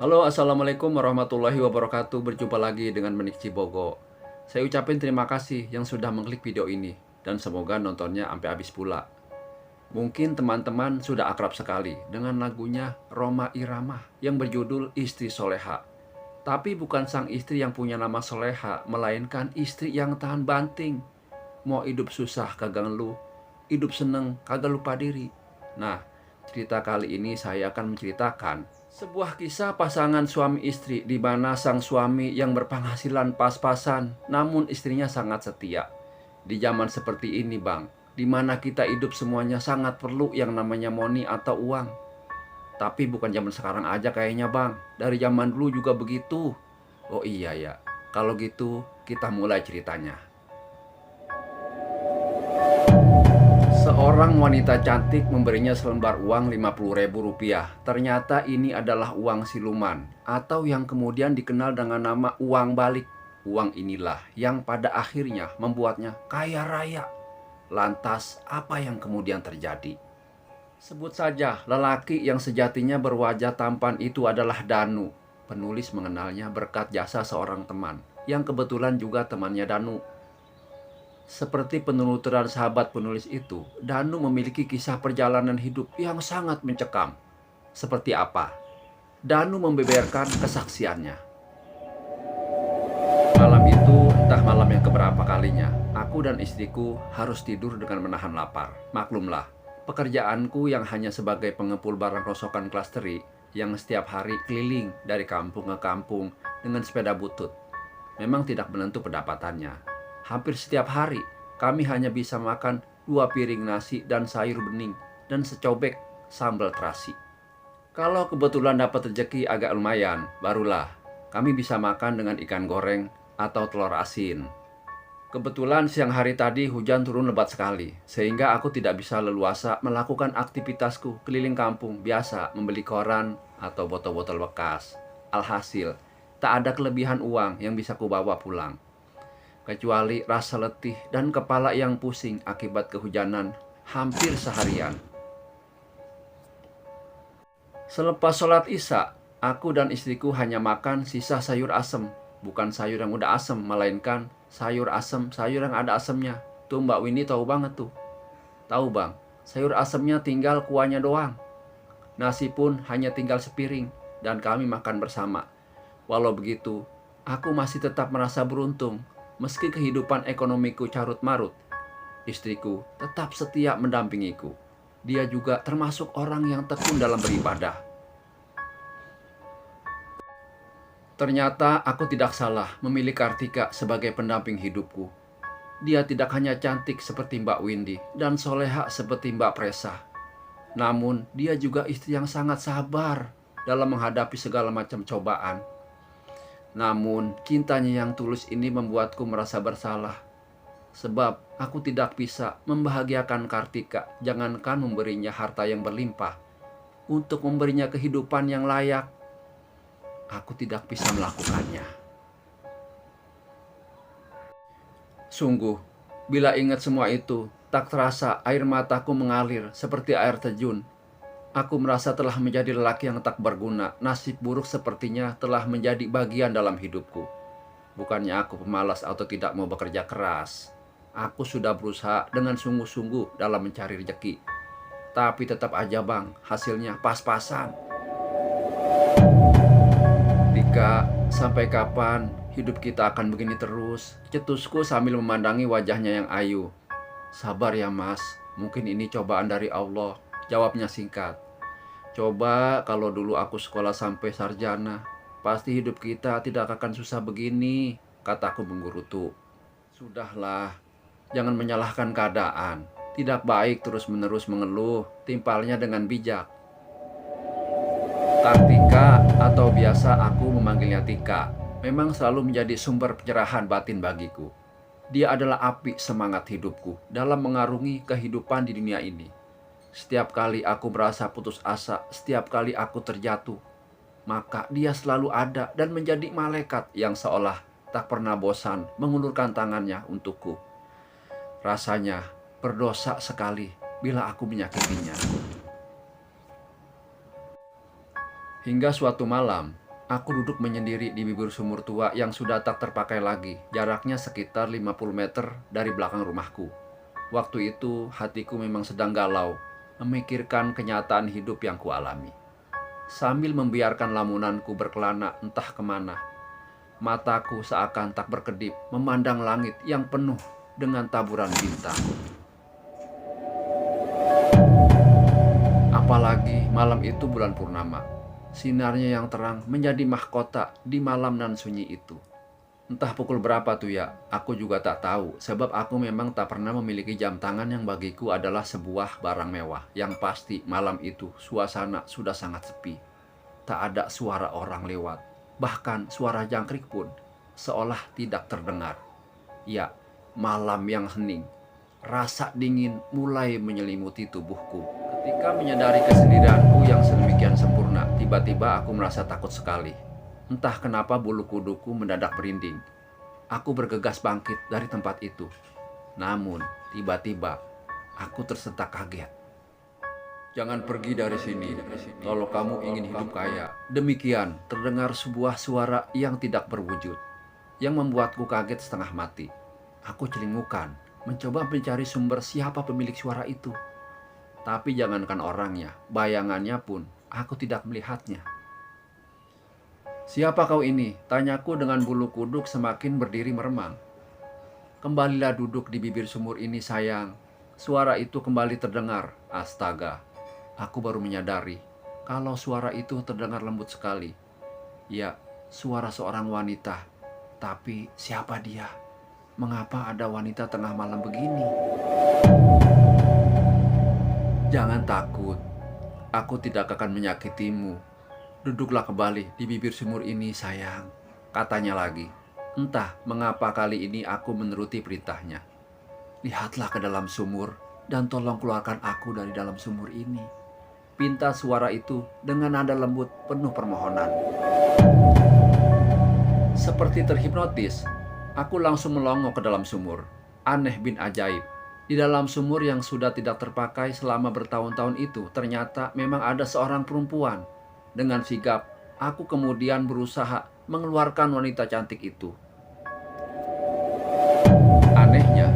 Halo, assalamualaikum warahmatullahi wabarakatuh. Berjumpa lagi dengan Menik Cibogo. Saya ucapin terima kasih yang sudah mengklik video ini dan semoga nontonnya sampai habis pula. Mungkin teman-teman sudah akrab sekali dengan lagunya Rhoma Irama yang berjudul Istri Soleha. Tapi bukan sang istri yang punya nama Soleha, melainkan istri yang tahan banting. Mau hidup susah kagak ngeluh, hidup seneng kagak lupa diri. Nah, cerita kali ini saya akan menceritakan sebuah kisah pasangan suami istri di mana sang suami yang berpenghasilan pas-pasan, namun istrinya sangat setia. Di zaman seperti ini, Bang, di mana kita hidup semuanya sangat perlu yang namanya money atau uang. Tapi bukan zaman sekarang aja kayaknya, Bang. Dari zaman dulu juga begitu. Oh iya ya. Kalau gitu, kita mulai ceritanya. Seorang wanita cantik memberinya selembar uang Rp50.000. Ternyata ini adalah uang siluman atau yang kemudian dikenal dengan nama uang balik. Uang inilah yang pada akhirnya membuatnya kaya raya. Lantas apa yang kemudian terjadi? Sebut saja lelaki yang sejatinya berwajah tampan itu adalah Danu. Penulis mengenalnya berkat jasa seorang teman yang kebetulan juga temannya Danu. Seperti penuturan sahabat penulis itu, Danu memiliki kisah perjalanan hidup yang sangat mencekam. Seperti apa? Danu membeberkan kesaksiannya. Malam itu, entah malam yang keberapa kalinya, aku dan istriku harus tidur dengan menahan lapar. Maklumlah, pekerjaanku yang hanya sebagai pengepul barang rosokan klasteri yang setiap hari keliling dari kampung ke kampung dengan sepeda butut memang tidak menentu pendapatannya. Hampir setiap hari, kami hanya bisa makan 2 piring nasi dan sayur bening dan secobek sambal terasi. Kalau kebetulan dapat rezeki agak lumayan, barulah kami bisa makan dengan ikan goreng atau telur asin. Kebetulan siang hari tadi hujan turun lebat sekali, sehingga aku tidak bisa leluasa melakukan aktivitasku keliling kampung biasa membeli koran atau botol-botol bekas. Alhasil, tak ada kelebihan uang yang bisa kubawa pulang, kecuali rasa letih dan kepala yang pusing akibat kehujanan hampir seharian. Selepas sholat isya, aku dan istriku hanya makan sisa sayur asem. Bukan sayur yang udah asem, melainkan sayur asem, sayur yang ada asemnya. Tuh Mbak Winnie tahu banget tuh. Tahu Bang, sayur asemnya tinggal kuahnya doang. Nasi pun hanya tinggal sepiring dan kami makan bersama. Walau begitu, aku masih tetap merasa beruntung. Meski kehidupan ekonomiku carut-marut, istriku tetap setia mendampingiku. Dia juga termasuk orang yang tekun dalam beribadah. Ternyata aku tidak salah memilih Kartika sebagai pendamping hidupku. Dia tidak hanya cantik seperti Mbak Windy dan soleha seperti Mbak Presa. Namun dia juga istri yang sangat sabar dalam menghadapi segala macam cobaan. Namun, cintanya yang tulus ini membuatku merasa bersalah. Sebab aku tidak bisa membahagiakan Kartika, jangankan memberinya harta yang berlimpah. Untuk memberinya kehidupan yang layak, aku tidak bisa melakukannya. Sungguh, bila ingat semua itu, tak terasa air mataku mengalir seperti air terjun. Aku merasa telah menjadi lelaki yang tak berguna. Nasib buruk sepertinya telah menjadi bagian dalam hidupku. Bukannya aku pemalas atau tidak mau bekerja keras. Aku sudah berusaha dengan sungguh-sungguh dalam mencari rezeki. Tapi tetap aja Bang, hasilnya pas-pasan. Dika, sampai kapan hidup kita akan begini terus? Cetusku sambil memandangi wajahnya yang ayu. Sabar ya Mas, mungkin ini cobaan dari Allah. Jawabnya singkat. Coba kalau dulu aku sekolah sampai sarjana, pasti hidup kita tidak akan susah begini, kataku menggerutu. Sudahlah, jangan menyalahkan keadaan. Tidak baik terus-menerus mengeluh, timpalnya dengan bijak. Kartika atau biasa aku memanggilnya Tika, memang selalu menjadi sumber pencerahan batin bagiku. Dia adalah api semangat hidupku dalam mengarungi kehidupan di dunia ini. Setiap kali aku merasa putus asa, setiap kali aku terjatuh, maka dia selalu ada dan menjadi malaikat yang seolah tak pernah bosan mengulurkan tangannya untukku. Rasanya berdosa sekali bila aku menyakitinya. Hingga suatu malam, Aku duduk menyendiri di bibir sumur tua yang sudah tak terpakai lagi, jaraknya sekitar 50 meter dari belakang rumahku. Waktu itu hatiku memang sedang galau, memikirkan kenyataan hidup yang kualami. Sambil membiarkan lamunanku berkelana entah kemana, mataku seakan tak berkedip memandang langit yang penuh dengan taburan bintang. Apalagi malam itu bulan purnama. Sinarnya yang terang menjadi mahkota di malam nan sunyi itu. Entah pukul berapa tuh ya, aku juga tak tahu. Sebab aku memang tak pernah memiliki jam tangan yang bagiku adalah sebuah barang mewah. Yang pasti malam itu suasana sudah sangat sepi. Tak ada suara orang lewat. Bahkan suara jangkrik pun seolah tidak terdengar. Ya, malam yang hening. Rasa dingin mulai menyelimuti tubuhku. Ketika menyadari kesendirianku yang sedemikian sempurna, tiba-tiba aku merasa takut sekali. Entah kenapa bulu kuduku mendadak merinding. Aku bergegas bangkit dari tempat itu. Namun, tiba-tiba aku tersentak kaget. "Jangan pergi dari sini kalau kamu ingin hidup kaya." Demikian terdengar sebuah suara yang tidak berwujud, yang membuatku kaget setengah mati. Aku celingukan, mencoba mencari sumber siapa pemilik suara itu. Tapi jangankan orangnya, bayangannya pun aku tidak melihatnya. "Siapa kau ini?" tanyaku dengan bulu kuduk semakin berdiri meremang. "Kembalilah duduk di bibir sumur ini sayang." Suara itu kembali terdengar. Astaga, aku baru menyadari kalau suara itu terdengar lembut sekali. Ya, suara seorang wanita. Tapi siapa dia? Mengapa ada wanita tengah malam begini? "Jangan takut, aku tidak akan menyakitimu. Duduklah kembali di bibir sumur ini sayang," katanya lagi. Entah mengapa kali ini aku menuruti perintahnya. "Lihatlah ke dalam sumur dan tolong keluarkan aku dari dalam sumur ini," pinta suara itu dengan nada lembut penuh permohonan. Seperti terhipnotis, aku langsung melongo ke dalam sumur. Aneh bin ajaib. Di dalam sumur yang sudah tidak terpakai selama bertahun-tahun itu, ternyata memang ada seorang perempuan. Dengan sigap, aku kemudian berusaha mengeluarkan wanita cantik itu. Anehnya,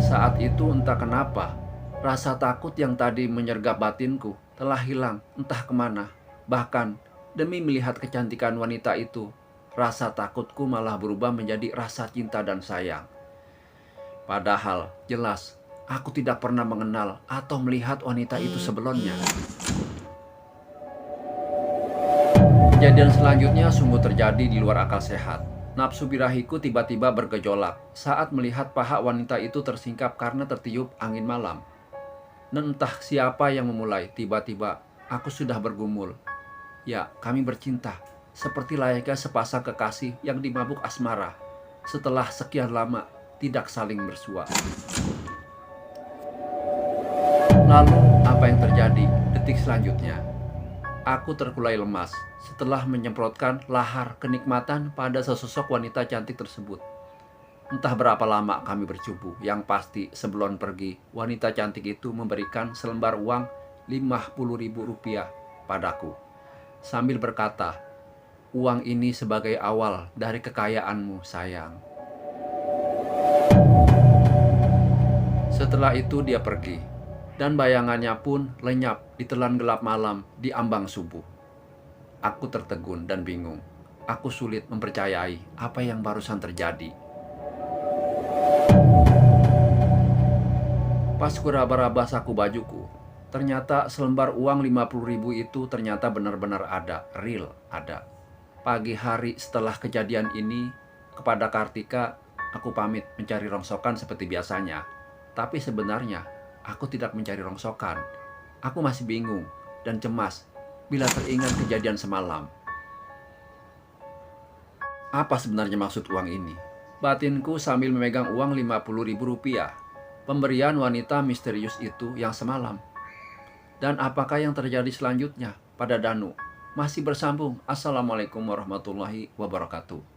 saat itu entah kenapa, rasa takut yang tadi menyergap batinku telah hilang entah kemana. Bahkan, demi melihat kecantikan wanita itu, rasa takutku malah berubah menjadi rasa cinta dan sayang. Padahal, jelas, aku tidak pernah mengenal atau melihat wanita itu sebelumnya. Kejadian selanjutnya sungguh terjadi di luar akal sehat. Nafsu birahiku tiba-tiba bergejolak saat melihat paha wanita itu tersingkap karena tertiup angin malam. Dan entah siapa yang memulai, tiba-tiba aku sudah bergumul. Ya, kami bercinta, seperti layaknya sepasang kekasih yang dimabuk asmara. Setelah sekian lama tidak saling bersua. Lalu apa yang terjadi detik selanjutnya? Aku terkulai lemas setelah menyemprotkan lahar kenikmatan pada sesosok wanita cantik tersebut. Entah berapa lama kami bercumbu, yang pasti sebelum pergi, wanita cantik itu memberikan selembar uang 50.000 rupiah padaku. Sambil berkata, "Uang ini sebagai awal dari kekayaanmu sayang." Setelah itu dia pergi, dan bayangannya pun lenyap ditelan gelap malam di ambang subuh. Aku tertegun dan bingung. Aku sulit mempercayai apa yang barusan terjadi. Pas kuraba-raba saku bajuku, ternyata selembar uang 50.000 itu ternyata benar-benar ada, real ada. Pagi hari setelah kejadian ini, kepada Kartika, aku pamit mencari rongsokan seperti biasanya. Tapi sebenarnya, aku tidak mencari rongsokan. Aku masih bingung dan cemas bila teringat kejadian semalam. Apa sebenarnya maksud uang ini? Batinku sambil memegang uang 50.000 rupiah. Pemberian wanita misterius itu yang semalam. Dan apakah yang terjadi selanjutnya pada Danu? Masih bersambung. Assalamualaikum warahmatullahi wabarakatuh.